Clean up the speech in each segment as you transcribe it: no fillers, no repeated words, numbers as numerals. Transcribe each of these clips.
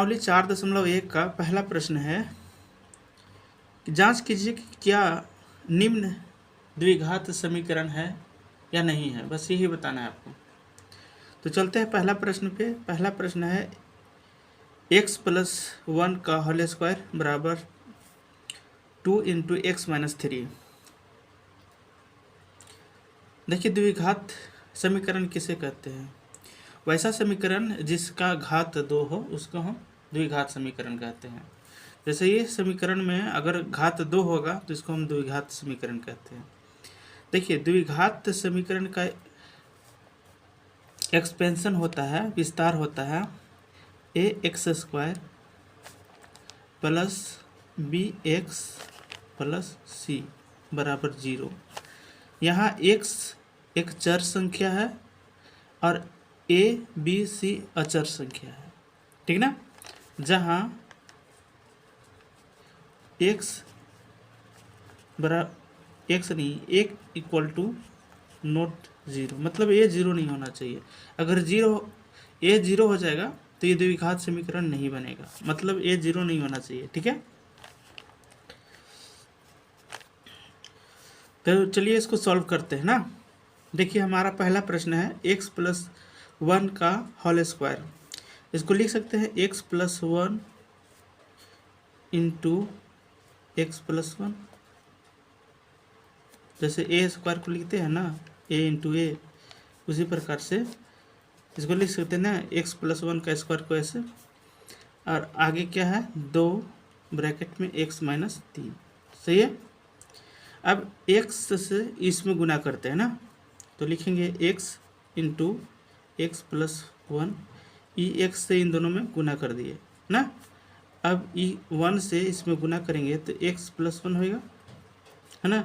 प्रश्नावली 4.1 का पहला प्रश्न है कि जांच कीजिए कि क्या निम्न द्विघात समीकरण है या नहीं है, बस यही बताना है आपको। तो चलते हैं पहला प्रश्न पे। पहला प्रश्न है x + 1 का होल स्क्वायर बराबर 2 × x - 3। देखिए, द्विघात समीकरण किसे कहते हैं? वैसा समीकरण जिसका घात 2 हो उसको हम द्विघात समीकरण कहते हैं। जैसे ये समीकरण में अगर घात 2 होगा तो इसको हम द्विघात समीकरण कहते हैं। देखिए, द्विघात समीकरण का एक्सपेंशन होता है, विस्तार होता है ax² + bx + c बराबर 0। यहाँ x एक चर संख्या है और a b c अचर संख्या है, ठीक ना। जहाँ x बराबर x नहीं, एक इक्वल टू नॉट 0, मतलब a 0 नहीं होना चाहिए। अगर a 0 हो जाएगा तो ये द्विघात समीकरण नहीं बनेगा, मतलब a 0 नहीं होना चाहिए, ठीक है। तो चलिए इसको सॉल्व करते हैं ना। देखिए, हमारा पहला प्रश्न है x + 1 का होल स्क्वायर। इसको लिख सकते हैं x + 1 × x + 1। जैसे a² को लिखते हैं ना, a × a, उसी प्रकार से इसको लिख सकते हैं ना, x + 1 का स्क्वायर को ऐसे, और आगे क्या है 2 ब्रैकेट में x - 3, सही है। अब x से इसमें गुना करते हैं ना, तो लिखेंगे x × x + 1, x से इन दोनों में गुना कर दिए ना। अब 1 से इसमें गुना करेंगे तो x + 1 होएगा, है ना।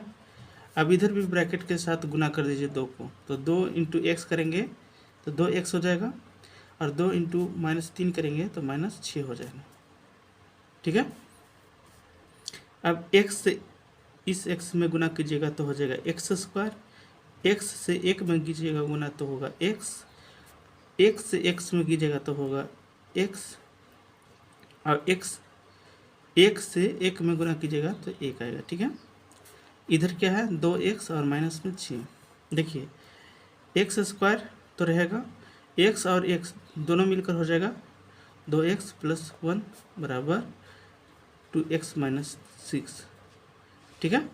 अब इधर भी ब्रैकेट के साथ गुना कर दीजिए 2 को, तो 2 × x करेंगे तो 2x हो जाएगा, और 2 × -3 करेंगे तो -6 हो जाएगा, ठीक है। अब x से इस x में गुना कीजिएगा तो हो जाएगा x², x से 1 में कीजिएगा गुना तो होगा x, x से x में कीजिएगा तो होगा x, और x 1 से 1 में गुना कीजिएगा तो 1 आएगा, ठीक है। इधर क्या है 2x और माइनस में 6। देखिए, x² तो रहेगा, x और x दोनों मिलकर हो जाएगा 2x + 1 बराबर 2x - 6, ठीक है।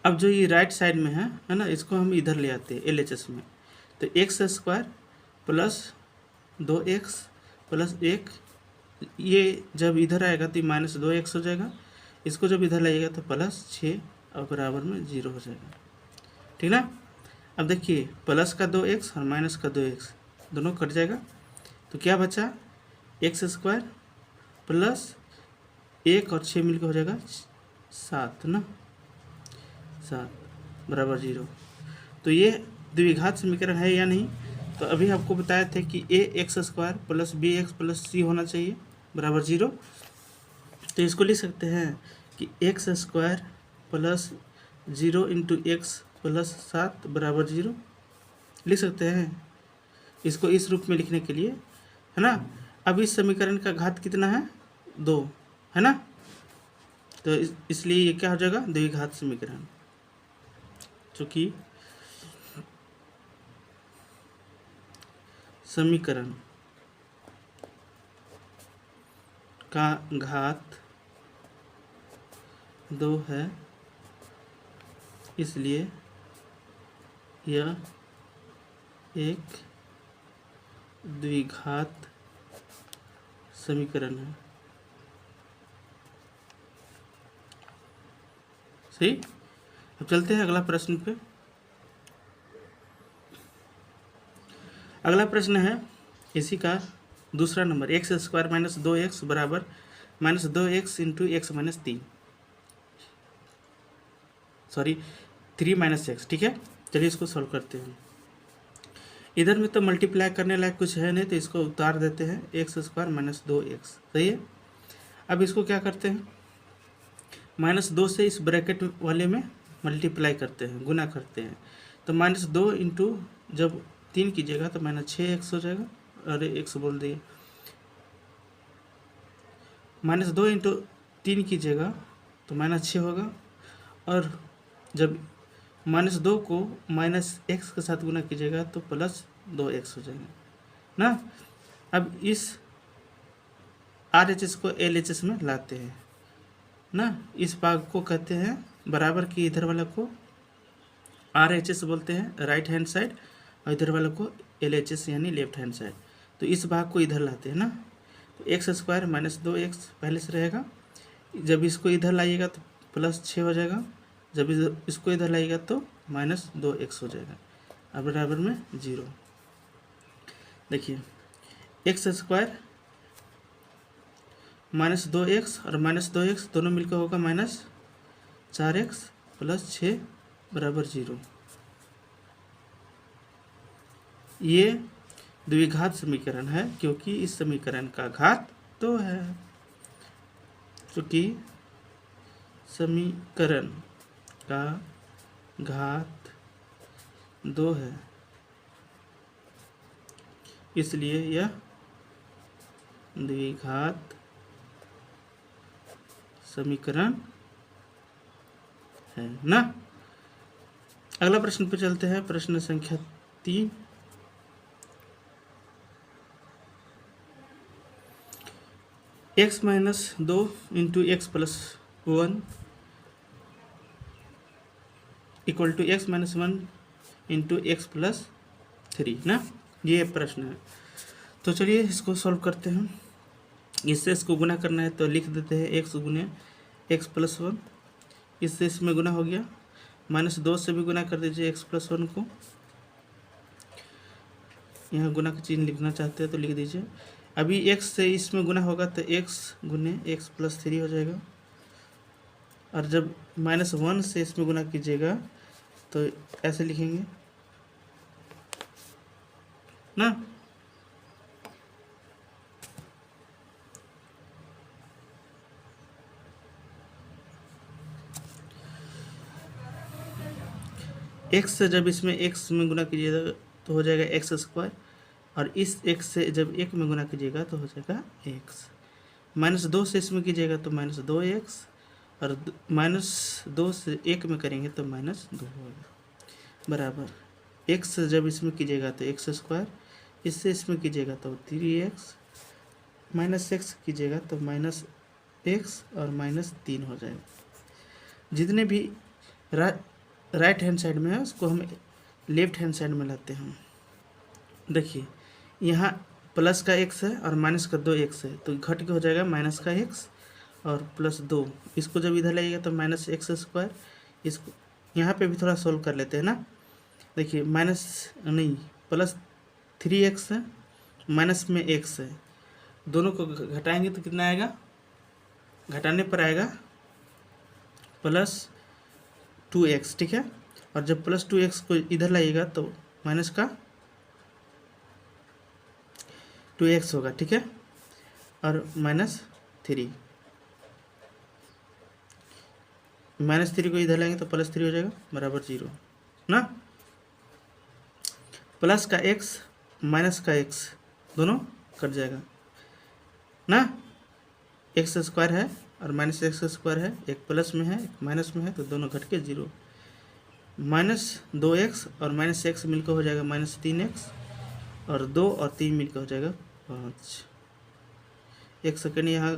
अब जो ये राइट साइड में है ना, इसको हम इधर ले आते हैं LHS में। तो x² + 2x + 1, ये जब इधर आएगा तो -2x हो जाएगा। इसको जब इधर लाइएगा तो +6 और बराबर में 0 हो जाएगा, ठीक ना। अब देखिए, प्लस का 2x और माइनस का 2x दोनों कट जाएगा, तो क्या बचा x² + 1 और 6 मिलकर हो जाएगा 7 ना, 7 बराबर 0। तो ये द्विघात समीकरण है या नहीं? तो अभी आपको बताए थे कि ax² + bx + c होना चाहिए बराबर 0। तो इसको लिख सकते हैं कि x² + 0 × x + 7 बराबर 0 लिख सकते हैं इसको इस रूप में लिखने के लिए, है ना। अब इस समीकरण का घात कितना है 2, है ना। तो इसलिए ये क्या हो जाएगा द्विघात समीकरण, चूँकि समीकरण का घात 2 है, इसलिए यह एक द्विघात समीकरण है, सही। अब चलते हैं अगला प्रश्न पे। अगला प्रश्न है इसी का दूसरा नंबर, x² - 2x बराबर -2x × x - 3, सॉरी 3 - x, ठीक है। चलिए इसको सॉल्व करते हैं। इधर में तो मल्टीप्लाई करने लायक कुछ है नहीं, तो इसको उतार देते हैं, x² - 2x, सही है। अब इसको क्या करते हैं, -2 से इस ब्रैकेट वाले में मल्टीप्लाई करते हैं, गुना करते हैं। तो -2 × जब 3 कीजिएगा तो -6x हो जाएगा, अरे x बोल दिए, -2 इंटू 3 कीजिएगा तो -6 होगा, और जब -2 को -x के साथ गुना कीजिएगा तो +2x हो जाएगा ना। अब इस RHS को LHS में लाते हैं ना। इस भाग को कहते हैं बराबर की, इधर वाला को RHS बोलते हैं राइट हैंड साइड, और इधर वाले को LHS यानी लेफ्ट हैंड साइड। तो इस भाग को इधर लाते हैं ना, तो x² -2x पहले से रहेगा। जब इसको इधर लाइएगा तो +6 हो जाएगा, जब इसको इधर लाइएगा तो -2x हो जाएगा, अब बराबर में 0। देखिए x² -2x और -2x दोनों मिलकर होगा -4x + 6 बराबर 0। ये द्विघात समीकरण है क्योंकि इस समीकरण का घात 2 है। क्योंकि समीकरण का घात 2 है, इसलिए यह द्विघात समीकरण है ना। अगला प्रश्न पे चलते हैं, प्रश्न संख्या 3। x - 2 into x + 1 equal to x - 1 into x + 3 ना, ये प्रश्न है। तो चलिए इसको सॉल्व करते हैं। इससे इसको गुना करना है तो लिख देते हैं x गुने x + 1, इससे इसमें गुना हो गया। -2 से भी गुना कर दीजिए x + 1 को, यहाँ गुना का चिन्ह लिखना चाहते हैं तो लिख दीजिए। अभी x से इसमें गुना होगा तो x गुने x + 3 हो जाएगा, और जब -1 से इसमें गुना कीजिएगा तो ऐसे लिखेंगे ना। x से जब इसमें x में गुना कीजिएगा तो हो जाएगा x², और इस x से जब 1 में गुना कीजिएगा तो हो जाएगा x। -2 से इसमें कीजिएगा तो -2x, और -2 से 1 में करेंगे तो -2 होगा, बराबर x से जब इसमें कीजिएगा तो x², इससे इसमें कीजिएगा तो 3x, -x कीजिएगा तो -x और -3 हो जाएगा। जितने भी राइट हैंड साइड में है उसको हम लेफ्ट हैंड साइड में लाते हैं। देखिए यहाँ प्लस का x है और माइनस का 2x है, तो घट के हो जाएगा माइनस का x और +2। इसको जब इधर लाइएगा तो -x²। इसको यहाँ पे भी थोड़ा सोल्व कर लेते हैं ना। देखिए +3x है, माइनस में x है, दोनों को घटाएंगे तो कितना आएगा, घटाने पर आएगा +2x, ठीक है। और जब +2x को इधर लाइएगा तो माइनस का 2x होगा, ठीक है, और -3 को इधर लाएंगे तो +3 हो जाएगा, बराबर 0 ना। प्लस का x माइनस का x दोनों कट जाएगा ना। x² है और -x² है, एक प्लस में है एक माइनस में है, तो दोनों घट के 0। -2x और -x मिलकर हो जाएगा -3x, और 2 और 3 मिलकर हो जाएगा 5। एक सेकेंड, यहाँ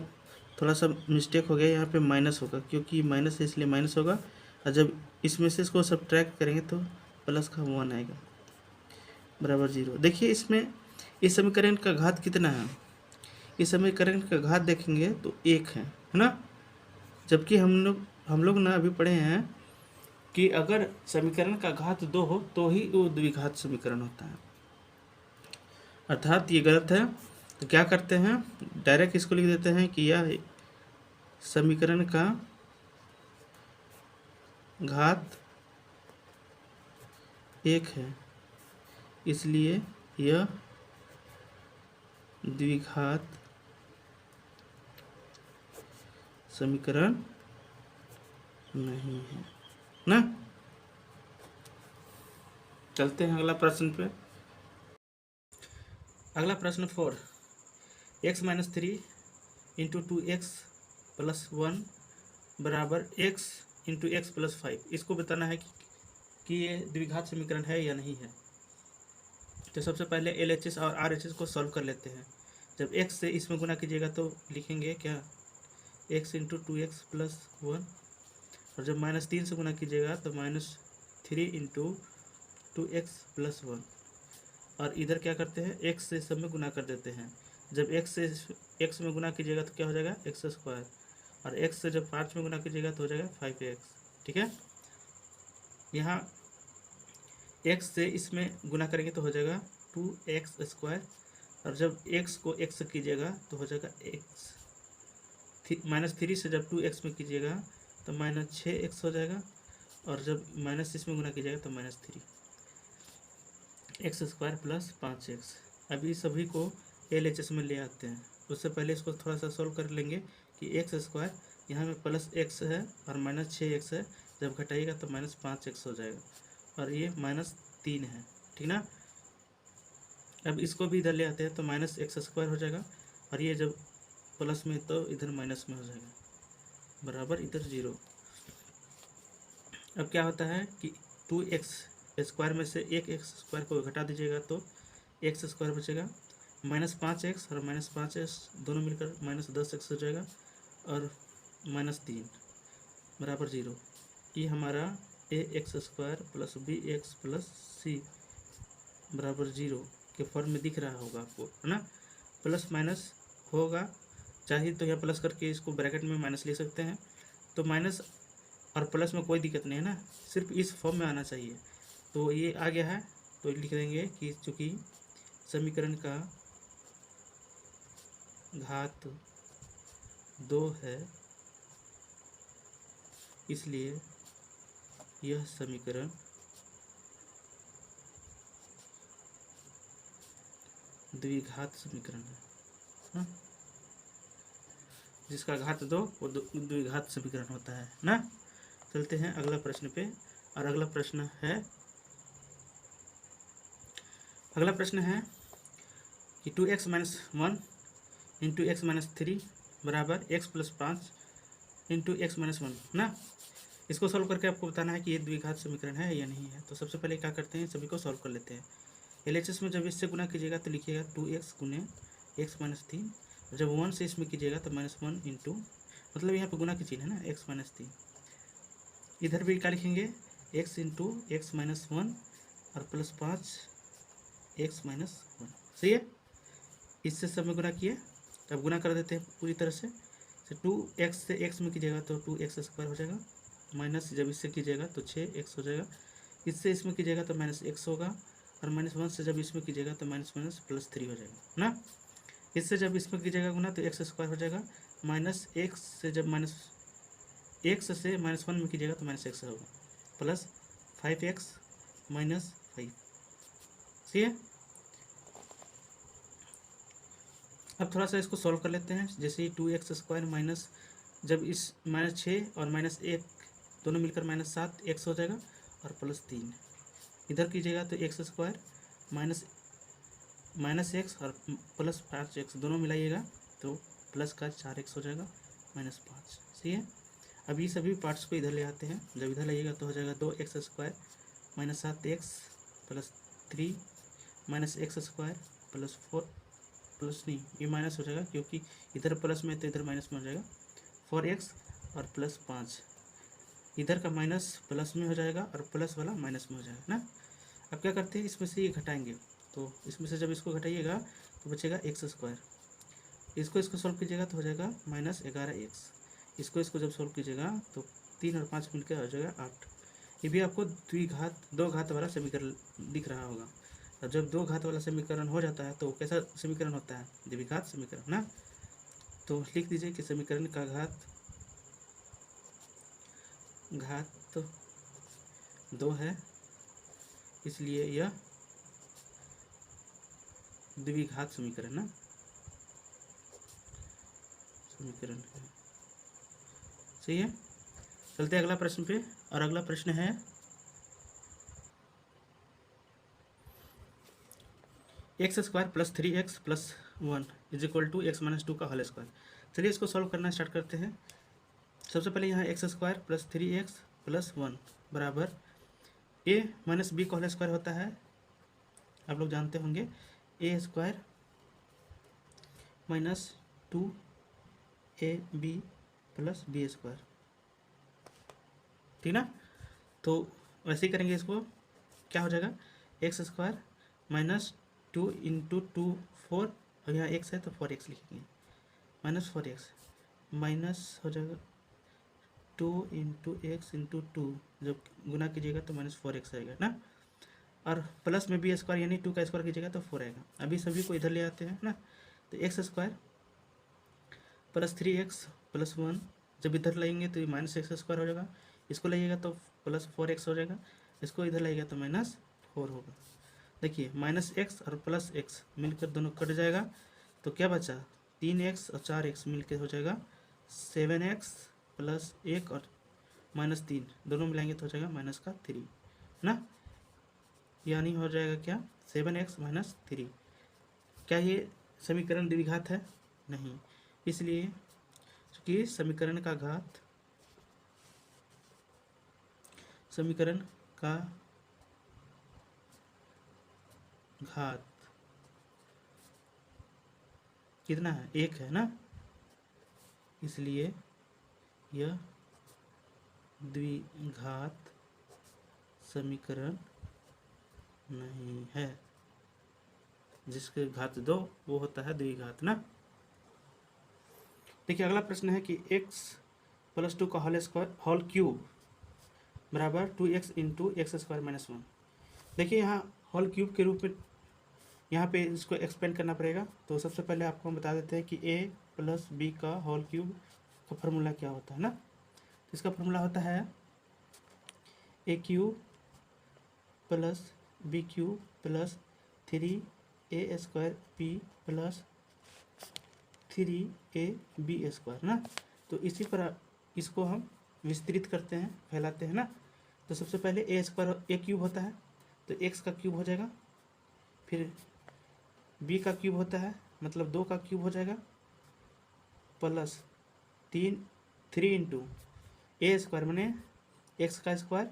थोड़ा सा मिस्टेक हो गया, यहाँ पे माइनस होगा क्योंकि माइनस है इसलिए माइनस होगा, और जब इसमें से इसको सब्ट्रैक्ट करेंगे तो प्लस का 1 आएगा, बराबर 0। देखिए इसमें इस समीकरण का घात कितना है, इस समीकरण का घात देखेंगे तो 1 है ना। जबकि हम लोग ना अभी पढ़े हैं कि अगर समीकरण का घात 2 हो तो ही वो द्विघात समीकरण होता है, अर्थात ये गलत है। तो क्या करते हैं, डायरेक्ट इसको लिख देते हैं कि यह समीकरण का घात 1 है, इसलिए यह द्विघात समीकरण नहीं है ना। चलते हैं अगला प्रश्न पे। अगला प्रश्न 4, x - 3 इंटू 2x प्लस 1 बराबर x इंटू एक्स प्लस 5। इसको बताना है कि ये द्विघात समीकरण है या नहीं है। तो सबसे पहले LHS और RHS को सॉल्व कर लेते हैं। जब x से इसमें गुना कीजिएगा तो लिखेंगे क्या, x इंटू 2x प्लस 1, और जब -3 से गुना कीजिएगा तो -3 इंटू 2x प्लस 1, और इधर क्या करते हैं, x से सब में गुना कर देते हैं। जब x से x में गुना कीजिएगा तो क्या हो जाएगा, x स्क्वायर, और x से जब 5 में गुना कीजिएगा तो हो जाएगा 5x। ठीक है, यहाँ x से इसमें गुना करेंगे तो हो जाएगा 2x स्क्वायर, और जब x को x से कीजिएगा तो हो जाएगा x। -3 से जब 2x में कीजिएगा तो -6x हो जाएगा, और जब माइनस इसमें गुना कीजिएगा तो -3 एक्स स्क्वायर प्लस 5x। अभी सभी को LHS में ले आते हैं। उससे पहले इसको थोड़ा सा सोल्व कर लेंगे कि एक्स स्क्वायर यहाँ में प्लस x है और -6x है, जब घटाइएगा तो -5x हो जाएगा, और ये -3 है। ठीक ना, अब इसको भी इधर ले आते हैं तो -x स्क्वायर हो जाएगा, और ये जब प्लस में तो इधर माइनस में हो जाएगा, बराबर इधर 0। अब क्या होता है कि 2x स्क्वायर में से एक एक्स स्क्वायर को घटा दीजिएगा तो एक्स स्क्वायर बचेगा, -5x और -5x दोनों मिलकर -10x हो जाएगा, और -3 बराबर 0। ये हमारा ax square plus bx plus c बराबर 0 के फॉर्म में दिख रहा होगा आपको, है ना। प्लस माइनस होगा, चाहिए तो यहाँ प्लस करके इसको ब्रैकेट में माइनस ले सकते हैं। तो माइनस और प्लस में कोई दिक्कत नहीं है ना, सिर्फ इस फॉर्म में आना चाहिए। तो ये आ गया है, तो लिख देंगे कि चूँकि समीकरण का घात 2 है, इसलिए यह समीकरण द्विघात समीकरण है। हाँ? जिसका घात 2 वो द्विघात समीकरण होता है ना। चलते हैं अगला प्रश्न पे, और अगला प्रश्न है कि 2x - 1 इंटू एक्स -3 बराबर x प्लस 5 इंटू एक्स -1 ना। इसको सॉल्व करके आपको बताना है कि ये द्विघात समीकरण है या नहीं है। तो सबसे पहले क्या करते हैं, सभी को सॉल्व कर लेते हैं। LHS में जब इससे गुना कीजिएगा तो लिखिएगा 2x गुने x -3, जब 1 से इसमें कीजिएगा तो -1 इंटू, मतलब यहाँ पे गुना की चिन्ह है ना, x -3। इधर भी क्या लिखेंगे, x इंटू एक्स -1 और प्लस 5 x -1। सही है, इससे सब में गुना किए, अब गुना कर देते हैं पूरी तरह से। 2x से x में कीजिएगा तो 2x स्क्वायर हो जाएगा, माइनस जब इससे कीजिएगा तो 6x हो जाएगा, इससे इसमें कीजिएगा तो -x होगा, और -1 से जब इसमें कीजिएगा तो -3 हो जाएगा ना। इससे जब इसमें कीजिएगा गुना तो x स्क्वायर हो जाएगा, -x से जब x से -1 में कीजिएगा तो -x होगा, प्लस 5x -5। सही है, अब थोड़ा सा इसको सॉल्व कर लेते हैं। जैसे ही 2x स्क्वायर माइनस, जब इस -6 और -1 दोनों मिलकर -7x हो जाएगा, और प्लस 3 इधर कीजिएगा तो x स्क्वायर माइनस x और प्लस 5x दोनों मिलाइएगा तो प्लस का 4x हो जाएगा, -5। सही है, अब ये सभी पार्ट्स को इधर ले आते हैं। जब इधर लाइएगा तो हो जाएगा 2x square -7x plus 3 -x square plus 4, plus नहीं ये माइनस हो जाएगा क्योंकि इधर प्लस में तो इधर माइनस में हो जाएगा, 4x और प्लस 5, इधर का माइनस प्लस में हो जाएगा और प्लस वाला माइनस में हो जाएगा ना। अब क्या करते हैं, इसमें से ये घटाएंगे, तो इसमें से जब इसको घटाइएगा तो बचेगा x स्क्वायर, इसको सोल्व कीजिएगा तो हो जाएगा -11x, इसको जब सोल्व कीजिएगा तो 3 और 5 मिलकर हो जाएगा 8। ये भी आपको दो घात वाला समीकरण दिख रहा होगा। और जब दो घात वाला समीकरण हो जाता है तो कैसा समीकरण होता है, द्विघात समीकरण ना। तो लिख दीजिए कि समीकरण का घात 2 है, इसलिए यह द्विघात समीकरण ना समीकरण है। सही है, चलते हैं अगला प्रश्न पे, और अगला प्रश्न है x square plus 3x plus 1 is equal to x -2 का होल स्क्वायर। चलिए इसको सॉल्व करना स्टार्ट करते हैं। सबसे पहले यहाँ x square plus 3x plus 1 बराबर a माइनस बी का होल स्क्वायर होता है, आप लोग जानते होंगे, A square minus 2ab plus B square, ठीक ना। तो वैसे ही करेंगे, इसको क्या हो जाएगा, एक्स स्क्वायर माइनस 2 इंटू 2 4, और यहाँ x है तो 4x लिखेंगे, माइनस 4x माइनस हो जाएगा 2 इंटू एक्स इंटू 2, जब गुना कीजिएगा तो माइनस 4x आएगा ना, और प्लस में बी स्क्वायर यानी 2 का स्क्वायर कीजिएगा तो 4 आएगा। अभी सभी को इधर ले आते हैं ना, तो x square plus 3x plus 1, जब इधर लाएंगे तो ये माइनस एक्स स्क्वायर हो जाएगा, इसको लाइएगा तो प्लस 4x हो जाएगा, इसको इधर लाइएगा तो माइनस 4 होगा। देखिए माइनस एक्स और प्लस एक्स मिलकर दोनों कट जाएगा, तो क्या बचा, 3x और 4x मिलकर हो जाएगा 7x प्लस 1 और माइनस 3, दोनों मिलाएंगे तो हो जाएगा माइनस का 3 ना, यानी हो जाएगा क्या, 7x माइनस 3। क्या ये समीकरण द्विघात है? नहीं, इसलिए चूँकि समीकरण का घात कितना है, 1 है ना, इसलिए यह द्विघात समीकरण नहीं है। जिसके घात 2 वो होता है द्विघात ना। देखिए अगला प्रश्न है कि x प्लस 2 का होल क्यूब बराबर 2x into x square minus 1। देखिए यहाँ होल क्यूब के रूप में यहाँ पे इसको एक्सपेंड करना पड़ेगा। तो सबसे पहले आपको हम बता देते हैं कि a प्लस बी का होल क्यूब का फॉर्मूला क्या होता है ना। तो इसका फॉर्मूला होता है A cube plus B cube plus 3a square P plus 3ab square ना। तो इसी पर इसको हम विस्तृत करते हैं, फैलाते हैं ना। तो सबसे पहले ए स्क्वायर ए क्यूब होता है तो x का क्यूब हो जाएगा, फिर b का क्यूब होता है मतलब 2 का क्यूब हो जाएगा, प्लस 3 इंटू ए स्क्वायर मैंने x का स्क्वायर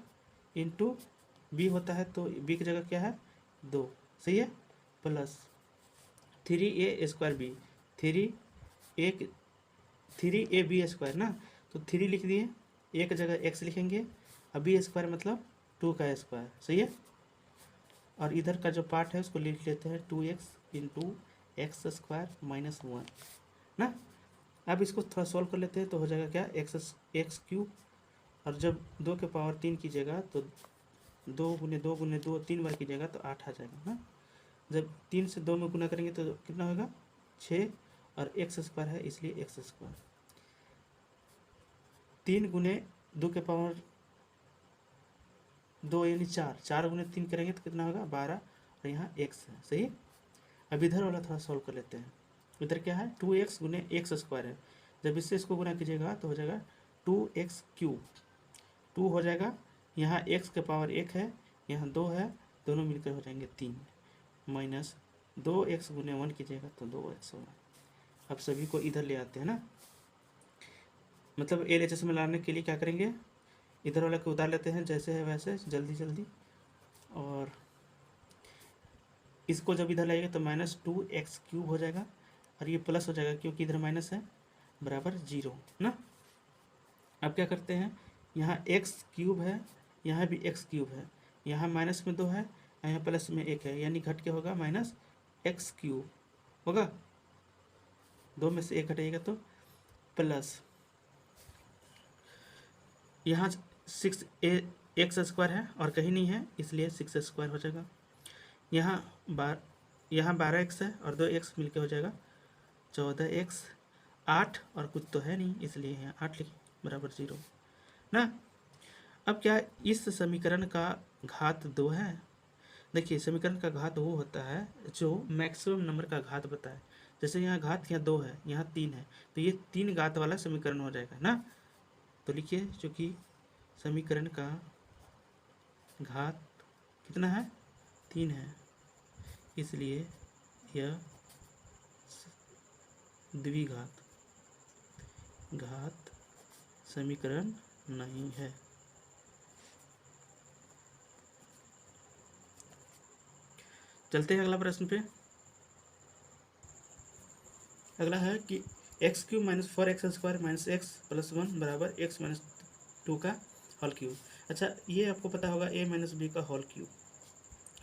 इंटू b होता है तो b की जगह क्या है 2, सही है, plus 3a square B 3ab square ना। तो 3 लिख दिए, एक जगह x लिखेंगे, अब बी स्क्वायर मतलब 2 का स्क्वायर, सही है। और इधर का जो पार्ट है उसको लिख लेते हैं 2x into x square minus 1 ना। अब इसको थोड़ा सॉल्व कर लेते हैं तो हो जाएगा क्या, एक्स क्यूब, और जब 2 के पावर 3 कीजिएगा तो 2 गुने 2 गुने 2 3 बार कीजिएगा तो 8 आ जाएगा ना। जब 3 से 2 में गुना करेंगे तो कितना होगा 6, और एक्स स्क्वायर है इसलिए एक्स स्क्वायर, 3 गुने 2 के पावर 2 यानी 4 गुने 3 करेंगे तो कितना होगा 12, और यहाँ x है, सही है। अब इधर वाला थोड़ा सॉल्व कर लेते हैं। इधर क्या है 2x गुने एक्स स्क्वायर है, जब इससे इसको गुना कीजिएगा तो हो जाएगा 2x क्यूब, 2 हो जाएगा, यहाँ x के पावर 1 है, यहाँ 2 है, दोनों मिलकर हो जाएंगे 3, माइनस 2x गुने 1 कीजिएगा तो 2x होगा। अब सभी को इधर ले आते हैं ना, मतलब LHS में लाने के लिए क्या करेंगे, इधर वाला को उतार लेते हैं जैसे है वैसे जल्दी, और इसको जब इधर लाइएगा तो माइनस 2x क्यूब हो जाएगा, और ये प्लस हो जाएगा क्योंकि इधर माइनस है, बराबर 0 ना। अब क्या करते हैं, यहाँ x क्यूब है, यहाँ भी x क्यूब है, यहाँ माइनस में 2 है, यहाँ प्लस में 1 है, यानी घट के होगा माइनस x क्यूब होगा, 2 में से 1 घटेगा तो प्लस, यहाँ 6 एक्स स्क्वायर है और कहीं नहीं है इसलिए 6 स्क्वायर हो जाएगा, यहाँ 12x है और 2x मिलके हो जाएगा 14x, 8 और कुछ तो है नहीं इसलिए यहाँ 8 लिखे, बराबर 0 ना। अब क्या इस समीकरण का घात 2 है। देखिए समीकरण का घात वो होता है जो मैक्सिमम नंबर का घात बताए, जैसे यहाँ घात यहाँ 2 है, यहाँ 3 है, तो ये 3 घात वाला समीकरण हो जाएगा ना। तो लिखिए चूँकि समीकरण का घात कितना है 3 है, इसलिए यह द्विघात घात समीकरण नहीं है। चलते हैं अगला प्रश्न पे। अगला है कि x cube minus 4x² minus x plus 1 बराबर एक्स माइनस 2 का होल क्यूब। अच्छा, ये आपको पता होगा a माइनस बी का होल क्यूब।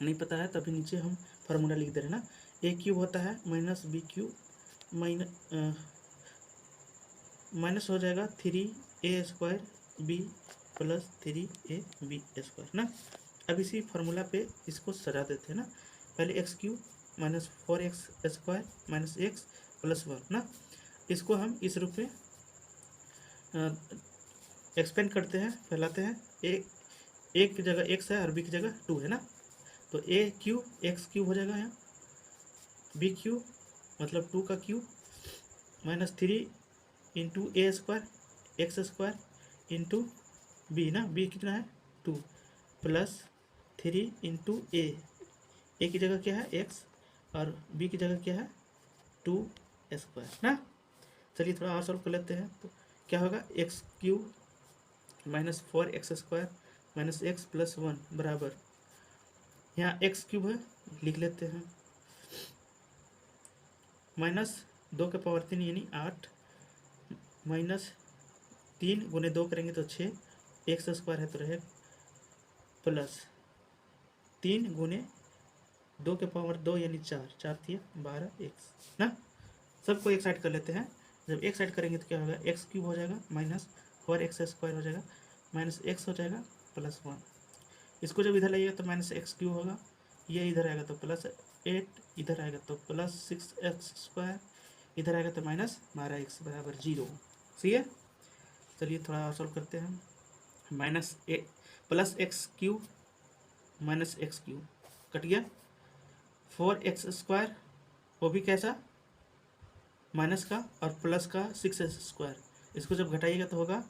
नहीं पता है तभी नीचे हम फार्मूला लिख दे रहे हैं ना। a क्यूब होता है माइनस बी क्यूब माइनस हो जाएगा 3a² b प्लस 3ab² ना। अब इसी फार्मूला पे इसको सजा देते हैं ना। पहले x cube minus 4x² minus x plus 1 ना, इसको हम इस रूप में एक्सपेंड करते हैं, फैलाते हैं। एक की जगह एक्स है और बी की जगह 2 है ना, तो a क्यूब एक्स क्यूब हो जाएगा यहाँ, बी क्यूब मतलब 2 का cube minus 3 into a² x² into B ना, बी कितना है 2 प्लस 3 इंटू ए की जगह क्या है x और b की जगह क्या है 2² ना। चलिए थोड़ा और सॉल्व कर लेते हैं। तो क्या होगा x cube minus 4x² minus x plus 1 बराबर, यहाँ एक्स क्यूब है लिख लेते हैं, माइनस 2 के पावर 3 यानी 8 माइनस 3 गुने 2 करेंगे तो 6 x² है तो रहे प्लस 3 गुने 2 के पावर 2 यानी 4 थी 12x ना। सबको एक साइड कर लेते हैं। जब एक साइड करेंगे तो क्या होगा एक्स क्यूब हो जाएगा माइनस 4x² हो जाएगा माइनस एक्स हो जाएगा प्लस 1। इसको जब इधर लाइएगा तो माइनस एक्स क्यूब होगा, ये इधर आएगा तो प्लस 8, इधर आएगा तो प्लस 6x², इधर आएगा तो माइनस 12x बराबर 0। सही है। चलिए थोड़ा और सॉल्व करते हैं। Minus plus x cube minus x cube cut गया, 4x² वो भी कैसा माइनस का और प्लस का 6x², इसको जब घटाइएगा तो होगा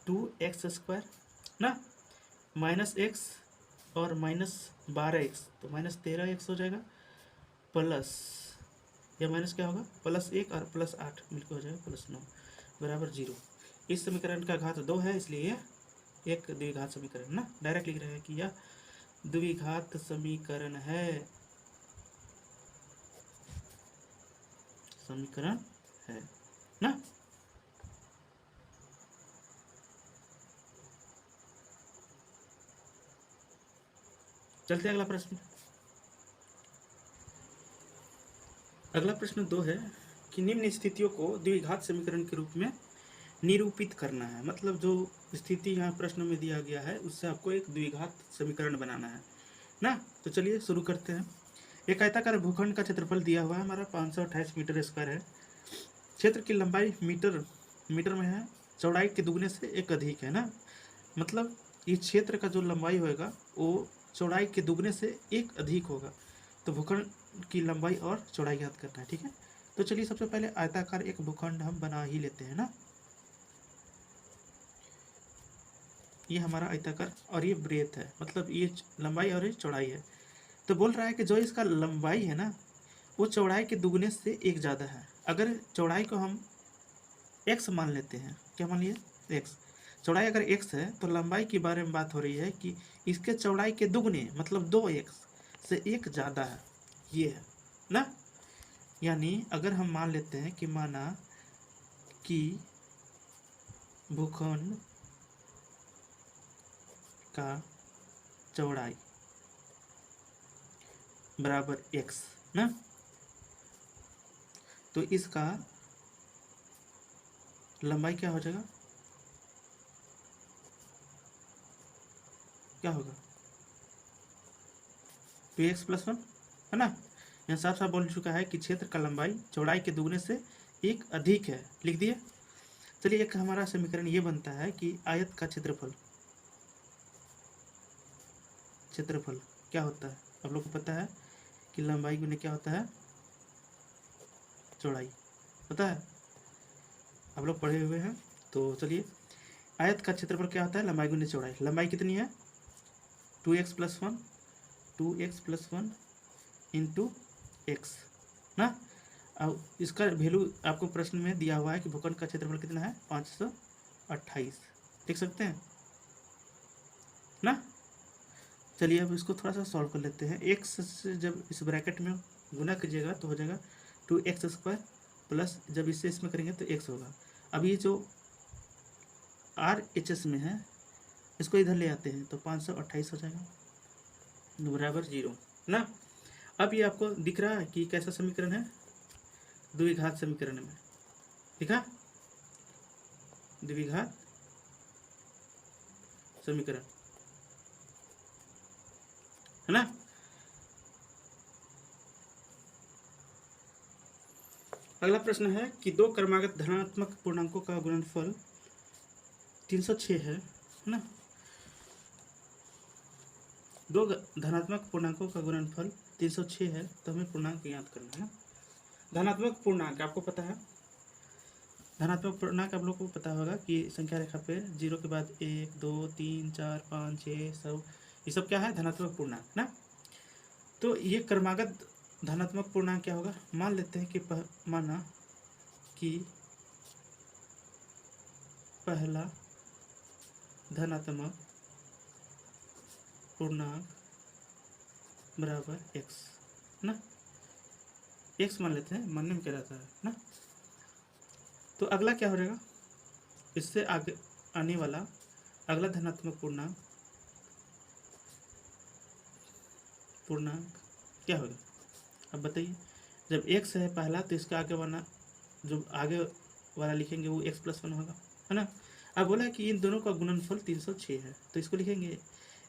2x² ना, माइनस एक्स और माइनस 12x तो माइनस 13x हो जाएगा प्लस, या माइनस क्या होगा प्लस 1 और प्लस 8 मिलकर हो जाएगा प्लस 9 बराबर 0। इस समीकरण का घात 2 है, इसलिए यह एक द्विघात समीकरण ना। डायरेक्ट लिख रहे हैं कि यह द्विघात समीकरण है, समीकरण है ना। चलते हैं अगला प्रश्न। अगला प्रश्न 2 है कि निम्न स्थितियों को द्विघात समीकरण के रूप में निरूपित करना है। मतलब जो स्थिति यहाँ प्रश्न में दिया गया है उससे आपको एक द्विघात समीकरण बनाना है ना। तो चलिए शुरू करते हैं। एक आयताकार भूखंड का क्षेत्रफल दिया हुआ है हमारा 528 मीटर स्क्वायर है। क्षेत्र की लंबाई मीटर में है, चौड़ाई के दुगने से एक अधिक है ना। मतलब इस क्षेत्र का जो लंबाई होगा वो चौड़ाई के दुगने से एक अधिक होगा। तो भूखंड की लंबाई और चौड़ाई ज्ञात करना है, ठीक है। तो चलिए सबसे पहले आयताकार एक भूखंड हम बना ही लेते हैं ना। ये हमारा आयताकार और ये ब्रेथ है, मतलब ये लंबाई और ये चौड़ाई है। तो बोल रहा है कि जो इसका लंबाई है ना वो चौड़ाई के दुगने से एक ज़्यादा है। अगर चौड़ाई को हम x मान लेते हैं, क्या मान लिए x, चौड़ाई अगर x है तो लंबाई के बारे में बात हो रही है कि इसके चौड़ाई के दुगने मतलब 2x से एक ज़्यादा है, ये है ना। यानी अगर हम मान लेते हैं कि माना कि भूखंड का चौड़ाई बराबर x ना, तो इसका लंबाई क्या हो जाएगा, क्या होगा 2x प्लस 1 है ना। यहाँ साफ साफ बोल चुका है कि क्षेत्र का लंबाई चौड़ाई के दुगने से एक अधिक है, लिख दिए। चलिए एक हमारा समीकरण ये बनता है कि आयत का क्षेत्रफल क्या होता है, आप लोग को पता है कि लंबाई गुने क्या होता है चौड़ाई, पता है आप लोग पढ़े हुए हैं। तो चलिए आयत का क्षेत्रफल क्या होता है लंबाई गुने चौड़ाई। लंबाई कितनी है 2x प्लस 1 इंटू x ना। अब इसका वैल्यू आपको प्रश्न में दिया हुआ है कि भूखंड का क्षेत्रफल कितना है 528, देख सकते हैं ना। चलिए अब इसको थोड़ा सा सॉल्व कर लेते हैं। एक्स से जब इस ब्रैकेट में गुना कीजिएगा तो हो जाएगा 2x² प्लस जब इससे इसमें करेंगे तो x होगा। अब ये जो RHS में है इसको इधर ले आते हैं तो 528 हो जाएगा बराबर 0 ना। अब ये आपको दिख रहा है कि कैसा समीकरण है, द्विघात समीकरण में दिखा, द्विघात समीकरण है ना। अगला प्रश्न है कि दो क्रमागत धनात्मक पूर्णांकों का गुणनफल 306 है ना। दो धनात्मक पूर्णांकों का गुणनफल 306 है तो हमें पूर्णांक याद करना है ना। धनात्मक पूर्णांक आपको पता है, धनात्मक पूर्णांक आप लोग को पता होगा कि संख्या रेखा पे 0 के बाद 1 2 3 4 5 6 सब, ये सब क्या है धनात्मक पूर्णांक ना। तो ये क्रमागत धनात्मक पूर्णांक क्या होगा, मान लेते हैं कि माना कि पहला धनात्मक पूर्णांक बराबर x ना, x मान लेते हैं, मानने में क्या रहता है ना। तो अगला क्या हो जाएगा, इससे आगे आने वाला अगला धनात्मक पूर्णांक क्या होगा, अब बताइए। जब x है पहला तो इसका आगे वाला जो आगे वाला लिखेंगे वो x+1 होगा है ना। अब बोला कि इन दोनों का गुणनफल 306 है तो इसको लिखेंगे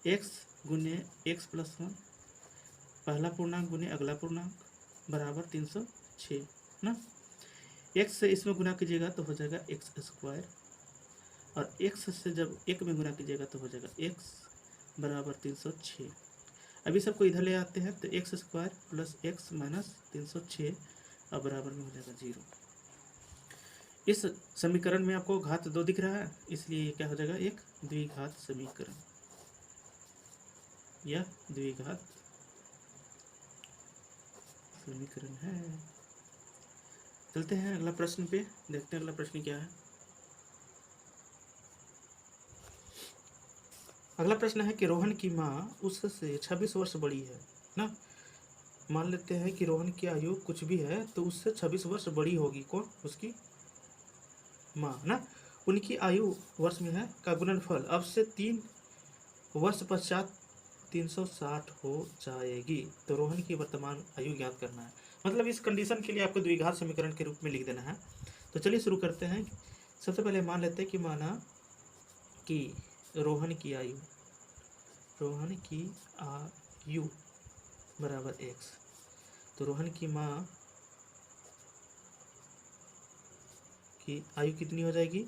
x गुने x+1 पहला पूर्णांक गुने अगला पूर्णांक बराबर 306 ना। x से इसमें गुना कीजिएगा तो हो जाएगा x² और x से जब एक में गुना कीजिएगा तो हो जाएगा x बराबर 306। अभी सबको इधर ले आते हैं तो x² प्लस x माइनस 306 और बराबर में हो जाएगा 0। इस समीकरण में आपको घात 2 दिख रहा है इसलिए क्या हो जाएगा, एक द्विघात समीकरण या द्विघात समीकरण है। चलते हैं अगला प्रश्न पे, देखते हैं अगला प्रश्न क्या है। अगला प्रश्न है कि रोहन की माँ उससे 26 वर्ष बड़ी है ना। मान लेते हैं कि रोहन की आयु कुछ भी है तो उससे 26 वर्ष बड़ी होगी, कौन, उसकी माँ ना। उनकी आयु वर्ष में है का गुणनफल अब से 3 वर्ष पश्चात 360 हो जाएगी। तो रोहन की वर्तमान आयु ज्ञात करना है, मतलब इस कंडीशन के लिए आपको द्विघात समीकरण के रूप में लिख देना है। तो चलिए शुरू करते हैं। सबसे पहले मान लेते हैं कि माना कि रोहन की आयु बराबर x। तो रोहन की माँ की आयु कितनी हो जाएगी,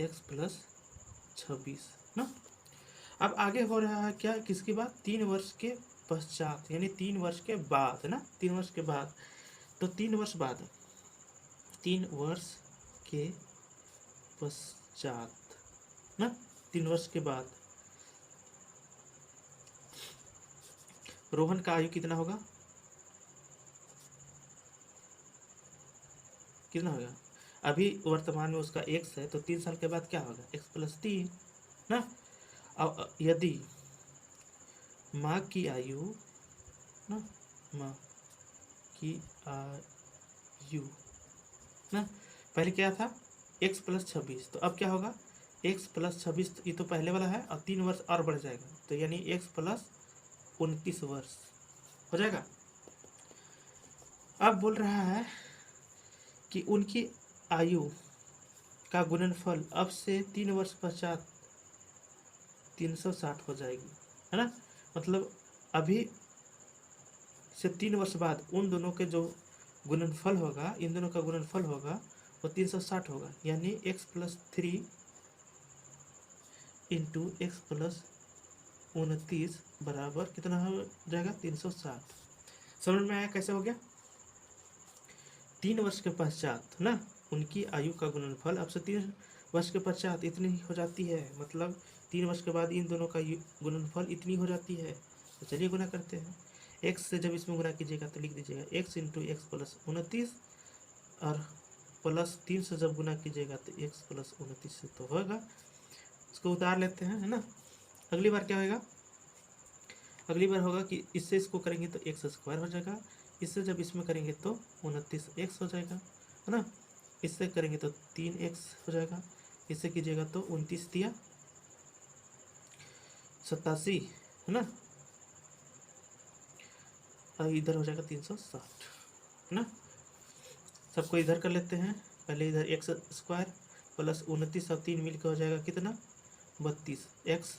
x+26 ना। अब आगे हो रहा है क्या, किसकी बात, 3 वर्ष के पश्चात यानी 3 वर्ष के बाद ना, 3 वर्ष के बाद। तो 3 वर्ष बाद, 3 वर्ष के पश्चात ना, 3 वर्ष के बाद रोहन का आयु कितना होगा, कितना होगा। अभी वर्तमान में उसका x है तो 3 साल के बाद क्या होगा, x+3 ना। अब यदि माँ की आयु ना, माँ की आयु ना, पहले क्या था x+26 तो अब क्या होगा x+26, ये तो पहले वाला है और 3 वर्ष और बढ़ जाएगा तो यानी x+29 वर्ष हो जाएगा। अब बोल रहा है कि उनकी आयु का गुणनफल अब से 3 वर्ष पश्चात 360 हो जाएगी है ना। मतलब अभी से 3 वर्ष बाद उन दोनों के जो गुणनफल होगा, इन दोनों का गुणनफल होगा वो 360 होगा, यानी x+3 इंटू x+29 बराबर कितना हो जाएगा 360। समझ में आया कैसे हो गया। 3 वर्ष के पश्चात ना उनकी आयु का गुणनफल अब से 3 वर्ष के पश्चात इतनी हो जाती है, मतलब 3 वर्ष के बाद इन दोनों का गुणनफल इतनी हो जाती है। तो चलिए गुना करते हैं, एक्स से जब इसमें गुना कीजिएगा तो लिख दीजिएगा एक्स इंटू एक्स प्लस 29, और प्लस 3 से जब गुना कीजिएगा तो एक्स प्लस 29 से तो होगा। इसको उतार लेते हैं, है ना। अगली बार क्या होगा, अगली बार होगा कि इससे इसको करेंगे तो एक्स स्क्वायर हो जाएगा, इससे जब इसमें करेंगे तो 29 एक्स हो जाएगा, है ना। इससे करेंगे तो 3 एक्स हो जाएगा, इससे कीजिएगा तो 29 दिया 87, है ना। और इधर हो जाएगा 360, है ना। सबको इधर कर लेते हैं, पहले इधर एक्स स्क्वायर प्लस 29 और 3 मिलकर हो जाएगा कितना 32 एक्स,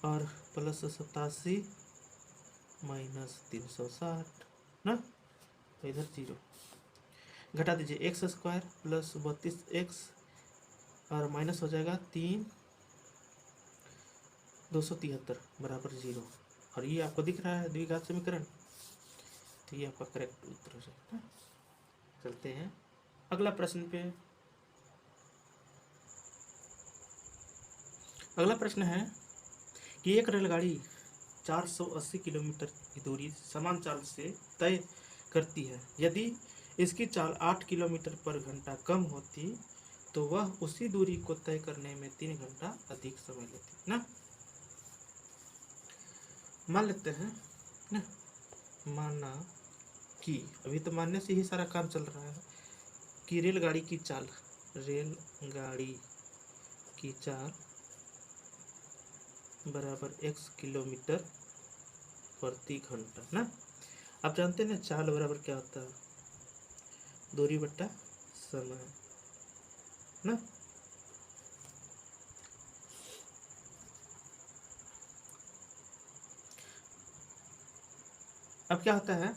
और प्लस 87 माइनस 360 ना, तो इधर 0 घटा दीजिए, एक्स स्क्वायर प्लस 32 एक्स और माइनस हो जाएगा 3 273 बराबर 0, और ये आपको दिख रहा है द्विघात समीकरण, तो ये आपका करेक्ट उत्तर हो जाएगा। चलते हैं अगला प्रश्न पे। अगला प्रश्न है कि एक रेलगाड़ी 480 किलोमीटर की दूरी समान चाल से तय करती है, यदि इसकी चाल 8 किलोमीटर पर घंटा कम होती तो वह उसी दूरी को तय करने में 3 घंटा अधिक समय लेती ना। मान लेते हैं ना, माना कि अभी तो मानने से ही सारा काम चल रहा है कि रेलगाड़ी की चाल बराबर x किलोमीटर प्रति घंटा ना। आप जानते हैं ना चाल बराबर क्या होता है, दूरी बट्टा समय ना। अब क्या होता है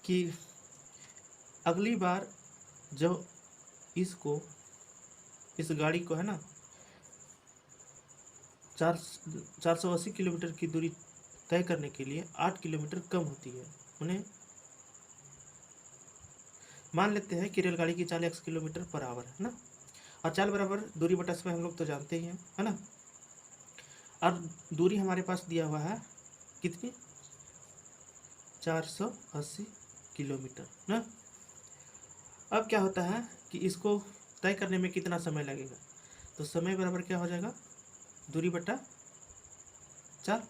कि अगली बार जब इस गाड़ी को है ना 480 किलोमीटर की दूरी तय करने के लिए 8 किलोमीटर कम होती है, उन्हें मान लेते हैं कि रेलगाड़ी की चाल x किलोमीटर पर आवर है ना, और चाल बराबर दूरी बटा समय हम लोग तो जानते ही हैं, है ना। और दूरी हमारे पास दिया हुआ है कितनी 480 किलोमीटर ना। अब क्या होता है कि इसको तय करने में कितना समय लगेगा, तो समय बराबर क्या हो जाएगा दूरी बटा 4,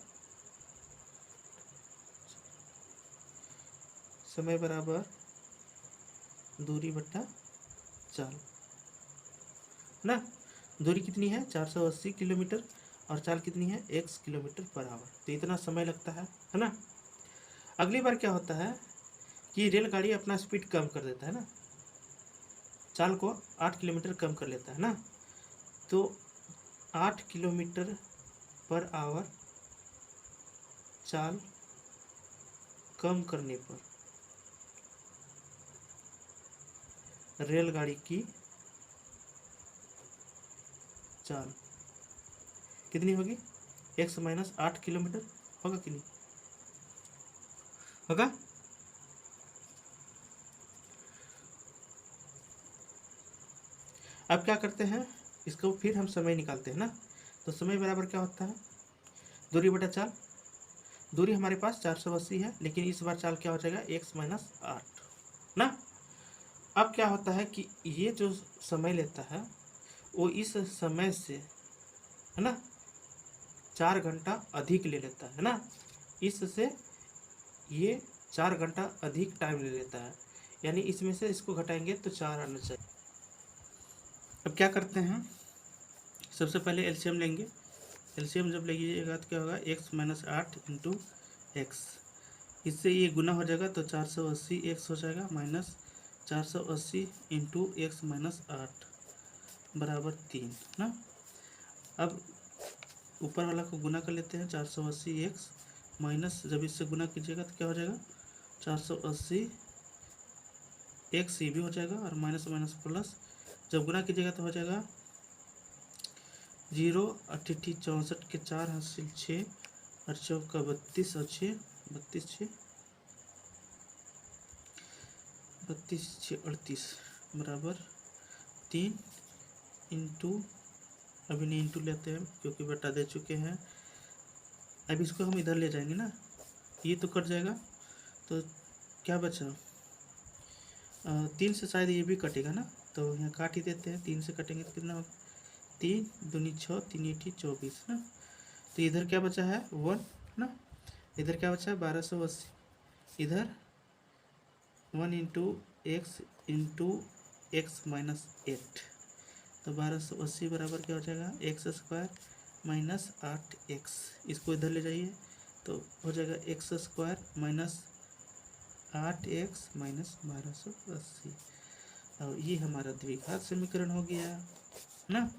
समय बराबर दूरी बटा 4 ना। दूरी कितनी है 480 किलोमीटर और चाल कितनी है x किलोमीटर पर आवर, तो इतना समय लगता है ना। अगली बार क्या होता है कि रेलगाड़ी अपना स्पीड कम कर देता है ना, चाल को 8 किलोमीटर कम कर लेता है ना, तो 8 किलोमीटर पर आवर चाल कम करने पर रेलगाड़ी की चाल कितनी होगी x माइनस 8 किलोमीटर होगा कि नहीं होगा। अब क्या करते हैं, इसको फिर हम समय निकालते हैं ना, तो समय बराबर क्या होता है दूरी बटा चाल, दूरी हमारे पास 480 है, लेकिन इस बार चाल क्या हो जाएगा x माइनस 8 ना। अब क्या होता है कि ये जो समय लेता है वो इस समय से है ना 4 घंटा अधिक ले लेता है ना, इससे ये 4 घंटा अधिक टाइम ले लेता है, यानी इसमें से इसको घटाएंगे तो 4 आना चाहिए। अब क्या करते हैं, सबसे पहले एलसीएम लेंगे, एलसीएम जब लीजिएगा तो क्या होगा x माइनस 8 इंटू एक्स, इससे ये गुना हो जाएगा तो 480 एक्स हो जाएगा माइनस 480 इंटू एक्स माइनस 8 बराबर 3 ना। अब ऊपर वाला को गुना कर लेते हैं 480 एक्स माइनस, जब इससे गुना कीजिएगा तो क्या हो जाएगा 480 एक्स ये भी हो जाएगा और माइनस माइनस प्लस, जब गुना कीजिएगा तो हो जाएगा 0 अट्ठी 64 के 4 हासिल 6 और चौका 32 और 6 32 6 32 6 38 बराबर 3 इंटू, अभी नहीं इंटू लेते हैं क्योंकि बटा दे चुके हैं, अब इसको हम इधर ले जाएंगे ना, ये तो कट जाएगा, तो क्या बचा, 3 से शायद ये भी कटेगा ना, तो यहाँ काट ही देते हैं। 3 से कटेंगे तो कितना होगा, 3 दूनी 6, 3 ईंटी 24 ना। तो इधर क्या बचा है 1 ना, इधर क्या बचा है 1280, इधर 1 इंटू एक्स माइनस 8, तो 1280 बराबर क्या हो जाएगा एक्स स्क्वायर माइनस 8x। इसको इधर ले जाइए तो हो जाएगा x square minus 8x minus 1280। और ये हमारा द्विघात समीकरण हो गया ना।